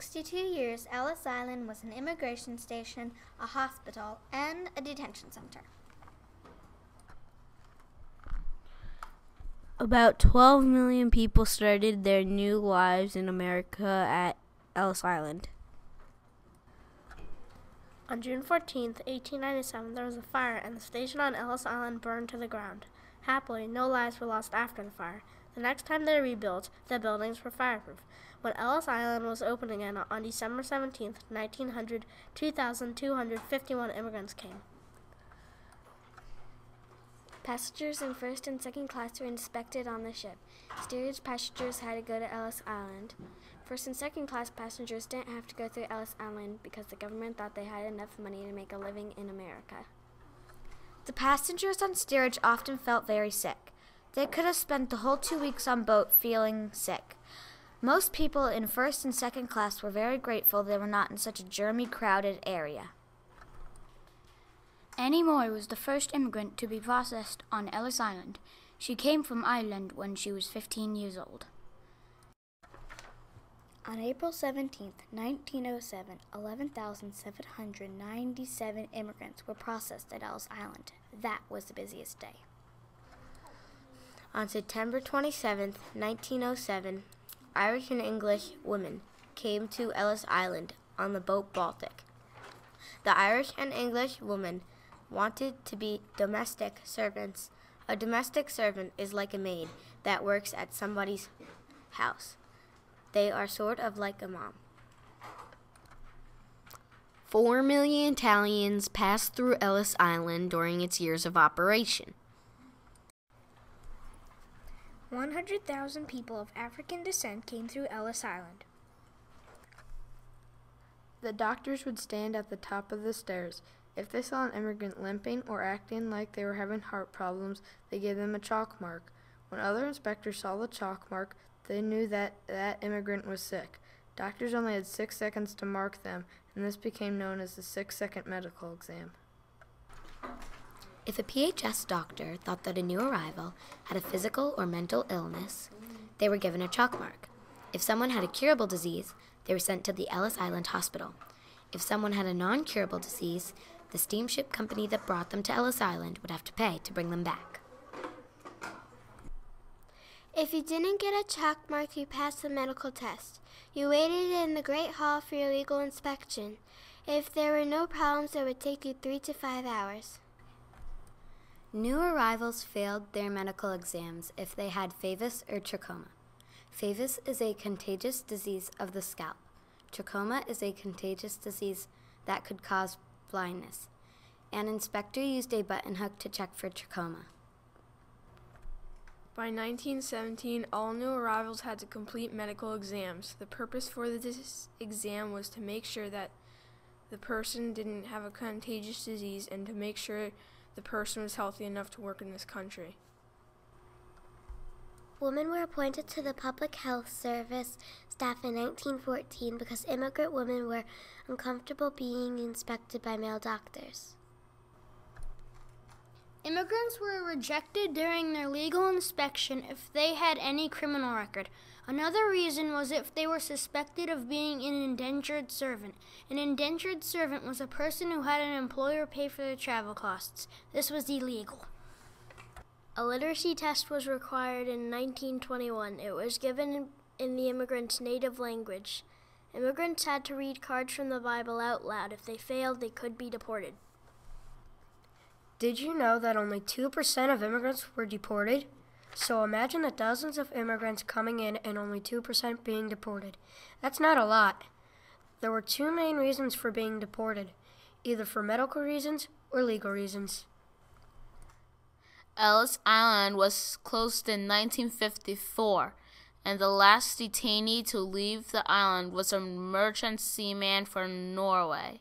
62 years, Ellis Island was an immigration station, a hospital, and a detention center. About 12 million people started their new lives in America at Ellis Island. On June 14, 1897, there was a fire and the station on Ellis Island burned to the ground. Happily, no lives were lost after the fire. The next time they rebuilt, the buildings were fireproof. When Ellis Island was opened again on December 17, 1900, 2,251 immigrants came. Passengers in first and second class were inspected on the ship. Steerage passengers had to go to Ellis Island. First and second class passengers didn't have to go through Ellis Island because the government thought they had enough money to make a living in America. The passengers on steerage often felt very sick. They could have spent the whole 2 weeks on boat feeling sick. Most people in first and second class were very grateful they were not in such a germy, crowded area. Annie Moore was the first immigrant to be processed on Ellis Island. She came from Ireland when she was 15 years old. On April 17, 1907, 11,797 immigrants were processed at Ellis Island. That was the busiest day. On September 27, 1907, Irish and English women came to Ellis Island on the boat Baltic. The Irish and English women wanted to be domestic servants. A domestic servant is like a maid that works at somebody's house. They are sort of like a mom. 4 million Italians passed through Ellis Island during its years of operation. 100,000 people of African descent came through Ellis Island. The doctors would stand at the top of the stairs. If they saw an immigrant limping or acting like they were having heart problems, they gave them a chalk mark. When other inspectors saw the chalk mark, they knew that that immigrant was sick. Doctors only had 6 seconds to mark them, and this became known as the 6-second medical exam. If a PHS doctor thought that a new arrival had a physical or mental illness, they were given a chalk mark. If someone had a curable disease, they were sent to the Ellis Island Hospital. If someone had a non-curable disease, the steamship company that brought them to Ellis Island would have to pay to bring them back. If you didn't get a chalk mark, you passed the medical test. You waited in the Great Hall for your legal inspection. If there were no problems, it would take you 3 to 5 hours. New arrivals failed their medical exams if they had Favis or trachoma. Favis is a contagious disease of the scalp. Trachoma is a contagious disease that could cause blindness. An inspector used a button hook to check for trachoma. By 1917, all new arrivals had to complete medical exams. The purpose for this exam was to make sure that the person didn't have a contagious disease and to make sure the person was healthy enough to work in this country. Women were appointed to the Public Health Service staff in 1914 because immigrant women were uncomfortable being inspected by male doctors. Immigrants were rejected during their legal inspection if they had any criminal record. Another reason was if they were suspected of being an indentured servant. An indentured servant was a person who had an employer pay for their travel costs. This was illegal. A literacy test was required in 1921. It was given in the immigrants' native language. Immigrants had to read cards from the Bible out loud. If they failed, they could be deported. Did you know that only 2% of immigrants were deported? So imagine the dozens of immigrants coming in and only 2% being deported. That's not a lot. There were 2 main reasons for being deported, either for medical reasons or legal reasons. Ellis Island was closed in 1954, and the last detainee to leave the island was a merchant seaman from Norway.